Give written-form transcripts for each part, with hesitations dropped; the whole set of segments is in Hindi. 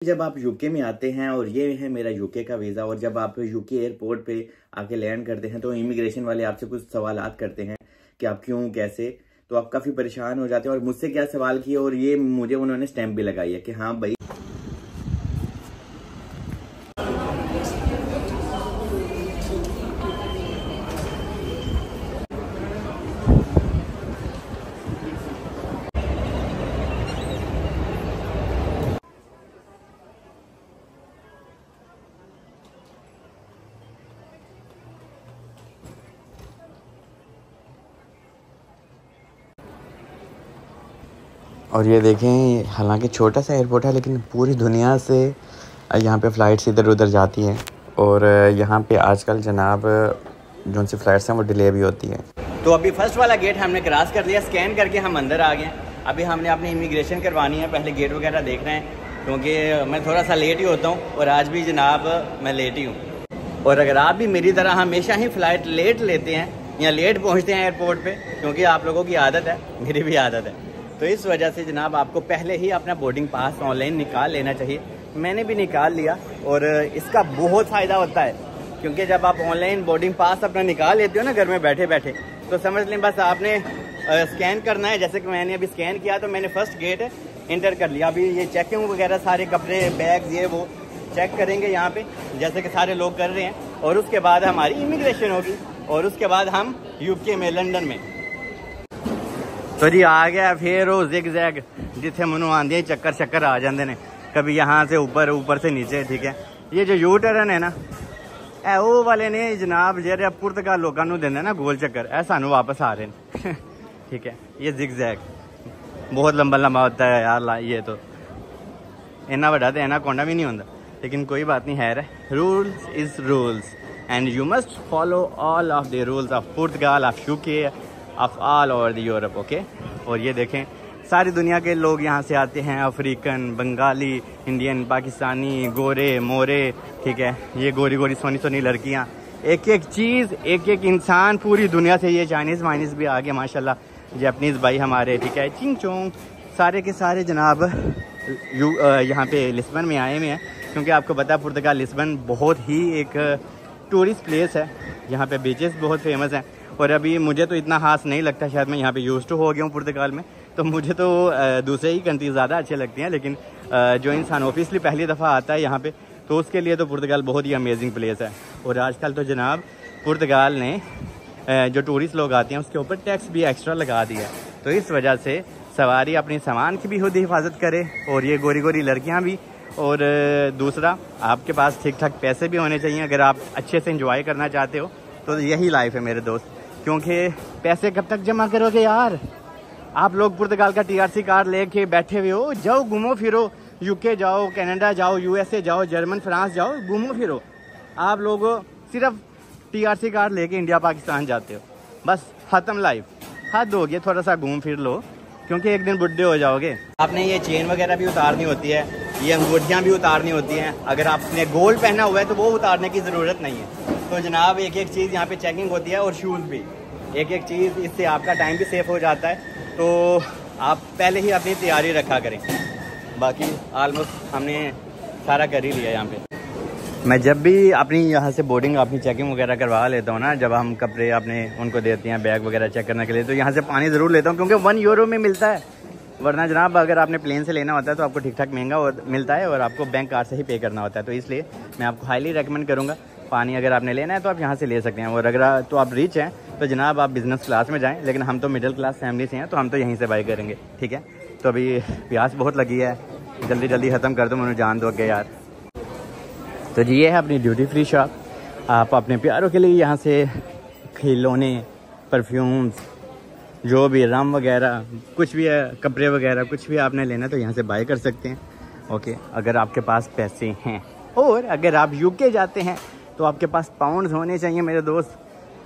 जब आप यूके में आते हैं और ये है मेरा यूके का वीज़ा, और जब आप यूके एयरपोर्ट पे आके लैंड करते हैं तो इमिग्रेशन वाले आपसे कुछ सवालात करते हैं कि आप क्यों कैसे, तो आप काफ़ी परेशान हो जाते हैं। और मुझसे क्या सवाल किए और ये मुझे उन्होंने स्टैंप भी लगाई है कि हाँ भाई और ये देखें, हालांकि छोटा सा एयरपोर्ट है लेकिन पूरी दुनिया से यहाँ पे फ़्लाइट्स इधर उधर जाती हैं। और यहाँ पे आजकल जनाब जो सी फ़्लाइट्स हैं वो डिले भी होती हैं। तो अभी फ़र्स्ट वाला गेट हमने क्रॉस कर लिया, स्कैन करके हम अंदर आ गए। अभी हमने अपनी इमिग्रेशन करवानी है, पहले गेट वगैरह देख रहे हैं क्योंकि मैं थोड़ा सा लेट ही होता हूँ और आज भी जनाब मैं लेट ही हूँ। और अगर आप भी मेरी तरह हमेशा ही फ़्लाइट लेट लेते हैं या लेट पहुँचते हैं एयरपोर्ट पर, क्योंकि आप लोगों की आदत है, मेरी भी आदत है, तो इस वजह से जनाब आपको पहले ही अपना बोर्डिंग पास ऑनलाइन निकाल लेना चाहिए। मैंने भी निकाल लिया और इसका बहुत फ़ायदा होता है, क्योंकि जब आप ऑनलाइन बोर्डिंग पास अपना निकाल लेते हो ना घर में बैठे बैठे, तो समझ लें बस आपने स्कैन करना है। जैसे कि मैंने अभी स्कैन किया तो मैंने फ़र्स्ट गेट इंटर कर लिया। अभी ये चेकिंग वगैरह सारे कपड़े बैग ये वो चेक करेंगे यहाँ पे, जैसे कि सारे लोग कर रहे हैं। और उसके बाद हमारी इमिग्रेशन होगी और उसके बाद हम यूके में लंदन में। तो जी आ गया फिर वो जिग जैग जिथे मनु आंदी चक्कर शक्कर आ जाते हैं, कभी यहाँ से ऊपर ऊपर से नीचे। ठीक है, ये जो यू टर्न है ना, ए वो वाले ने जनाब जे पुर्तगाल लोगों को देंगे ना गोल चक्कर, ए सानू वापस आ रहे हैं। ठीक है, ये जिग जैग बहुत लंबा लंबा होता है यार, ये तो इन्ना बड़ा तो एनाकोंडा भी नहीं होता, लेकिन कोई बात नहीं है। Rules is rules and you must follow all of the rules of Portugal, of UK, of all over the Europe. Okay, और ये देखें सारी दुनिया के लोग यहाँ से आते हैं, अफ्रीकन, बंगाली, इंडियन, पाकिस्तानी, गोरे मोरे। ठीक है, ये गोरी गोरी सोनी सोनी लड़कियाँ, एक एक चीज़, एक एक इंसान पूरी दुनिया से। ये चाइनीज़ वाइनीज़ भी आ गए माशाल्लाह, जैपनीज़ भाई हमारे। ठीक है, चिंग चोंग सारे के सारे जनाब यहाँ पे लिस्बन में आए हुए हैं, क्योंकि आपको पता है पुर्तगाल लिस्बन बहुत ही एक टूरिस्ट प्लेस है। यहाँ पे बीचेस बहुत फेमस हैं। और अभी मुझे तो इतना खास नहीं लगता, शायद मैं यहाँ पे यूज़ टू हो गया हूँ पुर्तगाल में, तो मुझे तो दूसरे ही कंट्री ज़्यादा अच्छे लगती हैं। लेकिन जो इंसान ऑब्वियसली पहली दफ़ा आता है यहाँ पे, तो उसके लिए तो पुर्तगाल बहुत ही अमेजिंग प्लेस है। और आजकल तो जनाब पुर्तगाल ने जो टूरिस्ट लोग आते हैं उसके ऊपर टैक्स भी एक्स्ट्रा लगा दिया है, तो इस वजह से सवारी अपने सामान की भी खुद हिफाजत करे और ये गोरी गोरी लड़कियाँ भी। और दूसरा, आपके पास ठीक ठाक पैसे भी होने चाहिए अगर आप अच्छे से इंजॉय करना चाहते हो, तो यही लाइफ है मेरे दोस्त। क्योंकि पैसे कब तक जमा करोगे यार, आप लोग पुर्तगाल का टीआरसी कार्ड लेके बैठे हुए हो, जाओ घूमो फिरो, यूके जाओ, कनाडा जाओ, यूएसए जाओ, जर्मन फ्रांस जाओ, घूमो फिरो। आप लोग सिर्फ टीआरसी कार्ड लेके इंडिया पाकिस्तान जाते हो, बस खत्म लाइफ, हद हो गया। थोड़ा सा घूम फिर लो, क्योंकि एक दिन बुढ़े हो जाओगे। आपने ये चेन वगैरह भी उतारनी होती है, ये अंगूठियाँ भी उतारनी होती हैं। अगर आपने गोल्ड पहना हुआ है तो वो उतारने की ज़रूरत नहीं है। तो जनाब एक एक चीज़ यहाँ पे चेकिंग होती है, और शूज़ भी एक एक चीज़, इससे आपका टाइम भी सेफ हो जाता है। तो आप पहले ही अपनी तैयारी रखा करें। बाकी ऑलमोस्ट हमने सारा कर ही लिया यहाँ पे। मैं जब भी अपनी यहाँ से बोर्डिंग अपनी चेकिंग वगैरह करवा लेता हूँ ना, जब हम कपड़े अपने उनको देते हैं बैग वगैरह चेक करने के लिए, तो यहाँ से पानी ज़रूर लेता हूँ, क्योंकि 1 यूरो में मिलता है। वरना जनाब अगर आपने प्लेन से लेना होता है तो आपको ठीक ठाक महंगा मिलता है और आपको बैंक कार्ड से ही पे करना होता है। तो इसलिए मैं आपको हाईली रेकमेंड करूँगा, पानी अगर आपने लेना है तो आप यहाँ से ले सकते हैं। और अगर तो आप रिच हैं तो जनाब आप बिज़नेस क्लास में जाएं, लेकिन हम तो मिडिल क्लास फैमिली से हैं, तो हम तो यहीं से बाई करेंगे। ठीक है, तो अभी प्यास बहुत लगी है, जल्दी जल्दी ख़त्म कर दो, मुझे जान दो के यार। तो जी ये है अपनी ड्यूटी फ्री शॉप। आप अपने प्यारों के लिए यहाँ से खिलौने, परफ्यूम्स, जो भी रम वगैरह कुछ भी है, कपड़े वगैरह कुछ भी आपने लेना तो यहाँ से बाय कर सकते हैं। ओके, अगर आपके पास पैसे हैं। और अगर आप यूके जाते हैं तो आपके पास पाउंड्स होने चाहिए मेरे दोस्त,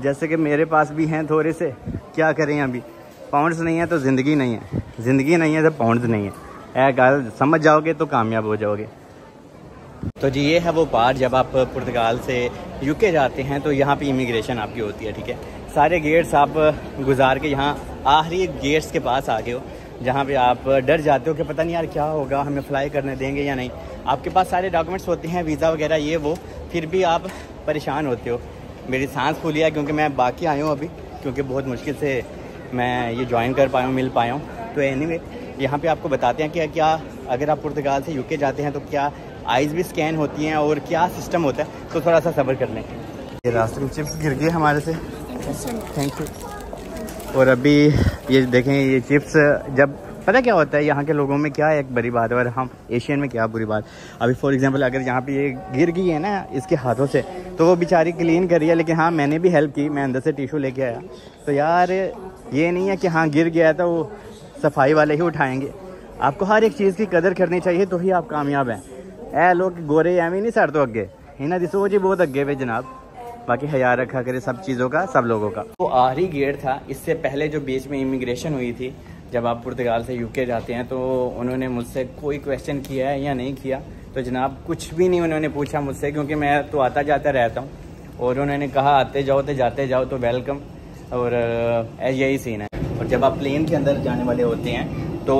जैसे कि मेरे पास भी हैं थोड़े से। क्या करें, अभी पाउंड्स नहीं है तो ज़िंदगी नहीं है, ज़िंदगी नहीं है तो पाउंड्स नहीं है। गल समझ जाओगे तो कामयाब हो जाओगे। तो जी ये है वो पार्ट, जब आप पुर्तगाल से यूके जाते हैं तो यहाँ पे इमिग्रेशन आपकी होती है। ठीक है, सारे गेट्स आप गुजार के यहाँ आखिरी गेट्स के पास आ गए हो। जहाँ पे आप डर जाते हो कि पता नहीं यार क्या होगा, हमें फ़्लाई करने देंगे या नहीं। आपके पास सारे डॉक्यूमेंट्स होते हैं, वीज़ा वगैरह ये वो, फिर भी आप परेशान होते हो। मेरी सांस फूली है क्योंकि मैं बाकी आया हूँ अभी, क्योंकि बहुत मुश्किल से मैं ये ज्वाइन कर पाया हूँ, मिल पाया हूँ। तो एनीवे यहाँ पे आपको बताते हैं कि क्या अगर आप पुर्तगाल से यूके जाते हैं तो क्या आइज़ भी स्कैन होती हैं और क्या सिस्टम होता है। तो थोड़ा सा सब्र कर लें। ये रास्ते में चिप्स गिर गए हमारे से, थैंक यू। और अभी ये देखें, ये चिप्स, जब पता क्या होता है यहाँ के लोगों में क्या एक बड़ी बात है और हम एशियन में क्या बुरी बात। अभी फॉर एग्जांपल अगर यहाँ पे ये गिर गई है ना इसके हाथों से, तो वो बेचारी क्लीन कर रही है, लेकिन हाँ मैंने भी हेल्प की, मैं अंदर से टिशू लेके आया। तो यार ये नहीं है कि हाँ गिर गया है तो वो सफाई वाले ही उठाएंगे। आपको हर एक चीज़ की कदर करनी चाहिए तो ही आप कामयाब हैं। ए लोग गोरे एवं नहीं सर तो अगे इन्हों की सोच ही बहुत अगे वे जनाब। बाकी हया रखा करे सब चीज़ों का, सब लोगों का। वो आखिरी गेट था, इससे पहले जो बीच में इमिग्रेशन हुई थी, जब आप पुर्तगाल से यूके जाते हैं, तो उन्होंने मुझसे कोई क्वेश्चन किया है या नहीं किया? तो जनाब कुछ भी नहीं उन्होंने पूछा मुझसे, क्योंकि मैं तो आता जाता रहता हूँ। और उन्होंने कहा आते जाओ तो जाते जाओ तो वेलकम, और यही सीन है। और जब आप प्लेन के अंदर जाने वाले होते हैं तो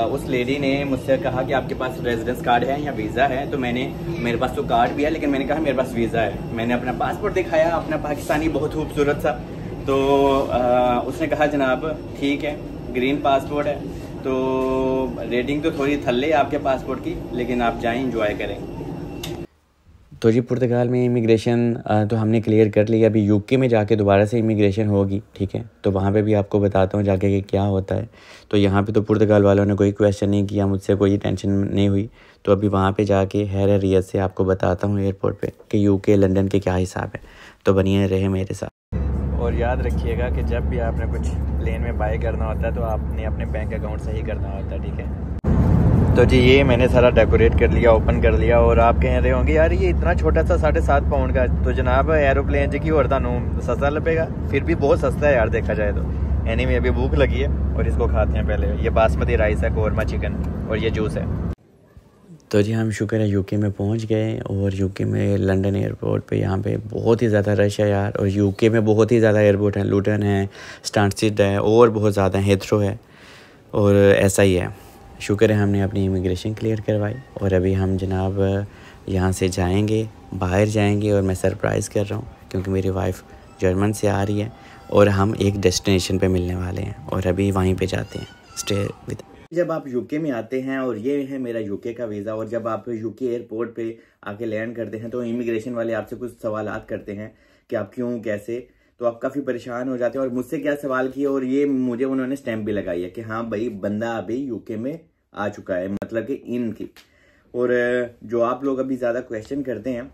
उस लेडी ने मुझसे कहा कि आपके पास रेजिडेंस कार्ड है या वीज़ा है? तो मेरे पास तो कार्ड भी है, लेकिन मैंने कहा मेरे पास वीज़ा है। मैंने अपना पासपोर्ट दिखाया, अपना पाकिस्तानी बहुत खूबसूरत सा। तो उसने कहा जनाब ठीक है, ग्रीन पासपोर्ट है, तो रेटिंग तो थोड़ी थल्ले आपके पासपोर्ट की, लेकिन आप जाएं इंजॉय करें। तो जी पुर्तगाल में इमिग्रेशन तो हमने क्लियर कर लिया। अभी यूके में जाके दोबारा से इमिग्रेशन होगी, ठीक है? तो वहाँ पे भी आपको बताता हूँ जाके कि क्या होता है। तो यहाँ पे तो पुर्तगाल वालों ने कोई क्वेश्चन नहीं किया मुझसे, कोई टेंशन नहीं हुई। तो अभी वहाँ पे जाके हैर रियत से आपको बताता हूँ एयरपोर्ट पे कि यूके लंदन के क्या हिसाब है। तो बनिए रहे मेरे साथ। और याद रखिएगा कि जब भी आपने कुछ प्लेन में बाय करना होता है तो आपने अपने बैंक अकाउंट से ही करना होता है, ठीक है? तो जी ये मैंने सारा डेकोरेट कर लिया, ओपन कर लिया। और आप कह रहे होंगे यार ये इतना छोटा सा 7.5 पाउंड का, तो जनाब एरोप्लेन जी की और तानू सस्ता लगेगा, फिर भी बहुत सस्ता है यार देखा जाए तो। एनीवे अभी भूख लगी है और इसको खाते हैं पहले। ये बासमती राइस है, कौरमा चिकन और ये जूस है। तो जी हम शुक्र है यूके में पहुंच गए। और यूके में लंदन एयरपोर्ट पे यहाँ पे बहुत ही ज़्यादा रश है यार। और यूके में बहुत ही ज़्यादा एयरपोर्ट है, लूटन है, स्टानस्टेड है और बहुत ज़्यादा हेथ्रो है, और ऐसा ही है। शुक्र है हमने अपनी इमिग्रेशन क्लियर करवाई। और अभी हम जनाब यहाँ से जाएंगे, बाहर जाएंगे। और मैं सरप्राइज़ कर रहा हूँ क्योंकि मेरी वाइफ जर्मन से आ रही है और हम एक डेस्टिनेशन पे मिलने वाले हैं और अभी वहीं पे जाते हैं। Stay with. जब आप यूके में आते हैं, और ये है मेरा यूके का वीज़ा, और जब आप यूके एयरपोर्ट पे आके लैंड करते हैं तो इमिग्रेशन वाले आपसे कुछ सवालात करते हैं कि आप क्यों, कैसे। तो आप काफ़ी परेशान हो जाते हैं। और मुझसे क्या सवाल किए, और ये मुझे उन्होंने स्टैंप भी लगाई है कि हाँ भाई बंदा अभी यूके में आ चुका है, मतलब कि इनकी। और जो आप लोग अभी ज़्यादा क्वेश्चन करते हैं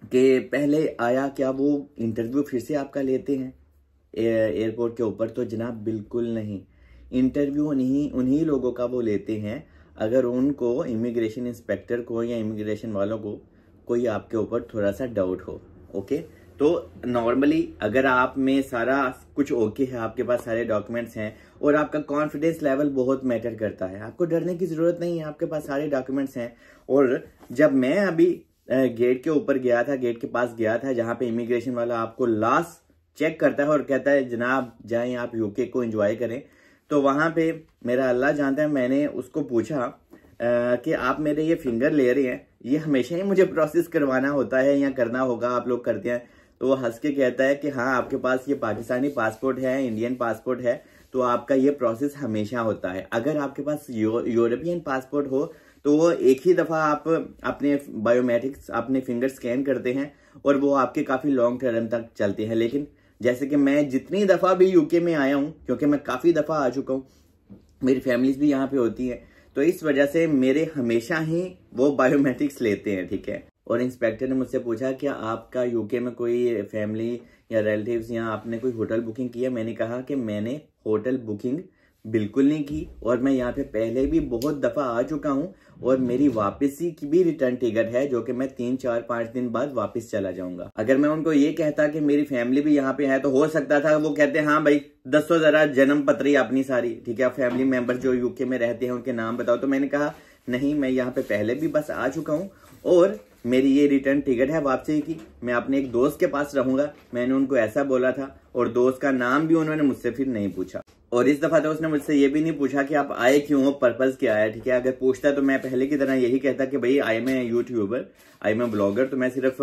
कि पहले आया, क्या वो इंटरव्यू फिर से आपका लेते हैं एयरपोर्ट के ऊपर? तो जनाब बिल्कुल नहीं, इंटरव्यू उन्हीं लोगों का वो लेते हैं अगर उनको, इमिग्रेशन इंस्पेक्टर को या इमिग्रेशन वालों को, कोई आपके ऊपर थोड़ा सा डाउट हो। ओके, तो नॉर्मली अगर आप में सारा कुछ ओके है, आपके पास सारे डॉक्यूमेंट्स हैं और आपका कॉन्फिडेंस लेवल बहुत मैटर करता है, आपको डरने की जरूरत नहीं है, आपके पास सारे डॉक्यूमेंट्स हैं। और जब मैं अभी गेट के ऊपर गया था, गेट के पास गया था, जहां पे इमिग्रेशन वाला आपको लास्ट चेक करता है और कहता है जनाब जाएं आप यूके को एंजॉय करें, तो वहां पे मेरा अल्लाह जानता है, मैंने उसको पूछा कि आप मेरे ये फिंगर ले रहे हैं, ये हमेशा ही मुझे प्रोसेस करवाना होता है या करना होगा, आप लोग करते हैं? तो वो हंस के कहता है कि हाँ आपके पास ये पाकिस्तानी पासपोर्ट है, इंडियन पासपोर्ट है, तो आपका ये प्रोसेस हमेशा होता है। अगर आपके पास यूरोपियन पासपोर्ट हो तो वो एक ही दफ़ा आप अपने बायोमेट्रिक्स, अपने फिंगर स्कैन करते हैं और वो आपके काफ़ी लॉन्ग टर्म तक चलते हैं। लेकिन जैसे कि मैं जितनी दफ़ा भी यूके में आया हूँ, क्योंकि मैं काफ़ी दफ़ा आ चुका हूँ, मेरी फैमिलीज भी यहाँ पे होती है, तो इस वजह से मेरे हमेशा ही वो बायोमेट्रिक्स लेते हैं, ठीक है? और इंस्पेक्टर ने मुझसे पूछा क्या आपका यूके में कोई फैमिली या रिलेटिव्स या आपने कोई होटल बुकिंग की है? मैंने कहा कि मैंने होटल बुकिंग बिल्कुल नहीं की, और मैं यहाँ पे पहले भी बहुत दफ़ा आ चुका हूँ, और मेरी वापसी की भी रिटर्न टिकट है, जो कि मैं 3, 4, 5 दिन बाद वापस चला जाऊंगा। अगर मैं उनको ये कहता कि मेरी फैमिली भी यहाँ पे है, तो हो सकता था वो कहते हाँ भाई दसो जरा जन्म पत्री अपनी सारी, ठीक है, फैमिली मेंबर जो यूके में रहते हैं उनके नाम बताओ। तो मैंने कहा नहीं, मैं यहाँ पे पहले भी बस आ चुका हूँ और मेरी ये रिटर्न टिकट है वापसी की, मैं अपने एक दोस्त के पास रहूंगा। मैंने उनको ऐसा बोला था, और दोस्त का नाम भी उन्होंने मुझसे फिर नहीं पूछा। और इस दफा तो उसने मुझसे ये भी नहीं पूछा कि आप आए क्यों हो, पर्पज क्या है, ठीक है। अगर पूछता तो मैं पहले की तरह यही कहता कि भाई I am a YouTuber, I am a blogger, तो मैं सिर्फ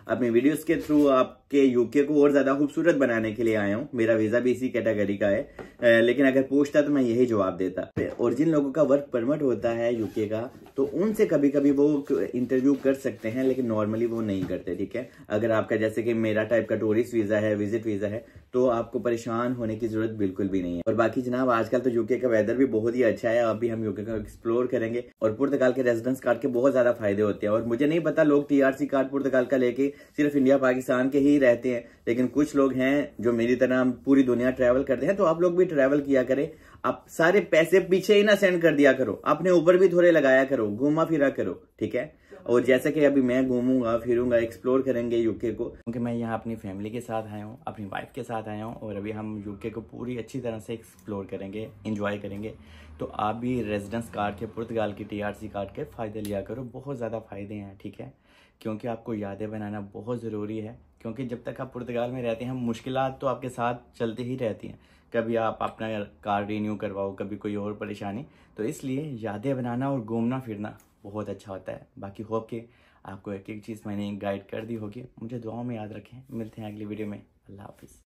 अपनी वीडियोस के थ्रू आपके यूके को और ज्यादा खूबसूरत बनाने के लिए आया हूँ, मेरा वीजा भी इसी कैटेगरी का है। लेकिन अगर पूछता तो मैं यही जवाब देता। और जिन लोगों का वर्क परमिट होता है यूके का, तो उनसे कभी कभी वो इंटरव्यू कर सकते हैं, लेकिन नॉर्मली वो नहीं करते, ठीक है। अगर आपका जैसे कि मेरा टाइप का टूरिस्ट वीजा है, विजिट वीजा है, तो आपको परेशान होने की जरूरत बिल्कुल भी नहीं है। और बाकी जनाब आजकल तो यूके का वेदर भी बहुत ही अच्छा है, अभी हम यूके का एक्सप्लोर करेंगे। और पुर्तगाल के रेजिडेंस कार्ड के बहुत ज्यादा फायदे होते हैं। और मुझे नहीं पता लोग टीआरसी कार्ड पुर्तगाल का लेके सिर्फ इंडिया पाकिस्तान के ही रहते हैं, लेकिन कुछ लोग हैं जो मेरी तरह पूरी दुनिया ट्रैवल करते हैं। तो आप लोग भी ट्रैवल किया करें, आप सारे पैसे पीछे ही ना सेंड कर दिया करो, अपने ऊपर भी थोड़े लगाया करो, घूमा फिरा करो, ठीक है। और जैसे कि अभी मैं घूमूंगा फिरूंगा, एक्सप्लोर करेंगे यूके को, क्योंकि मैं यहाँ अपनी फैमिली के साथ आया हूँ, अपनी वाइफ के साथ आया हूँ, और अभी हम यूके को पूरी अच्छी तरह से एक्सप्लोर करेंगे, इंजॉय करेंगे। तो आप भी रेजिडेंस कार्ड के, पुर्तगाल की टीआरसी कार्ड के फ़ायदे लिया करो, बहुत ज़्यादा फ़ायदे हैं, ठीक है। क्योंकि आपको यादें बनाना बहुत ज़रूरी है, क्योंकि जब तक आप पुर्तगाल में रहते हैं मुश्किलात तो आपके साथ चलती ही रहती हैं। कभी आप अपना कार्ड रिन्यू करवाओ, कभी कोई और परेशानी, तो इसलिए यादें बनाना और घूमना फिरना बहुत अच्छा होता है। बाकी होप के आपको एक एक चीज़ मैंने गाइड कर दी होगी। मुझे दुआओं में याद रखें। मिलते हैं अगली वीडियो में। अल्लाह हाफिज़।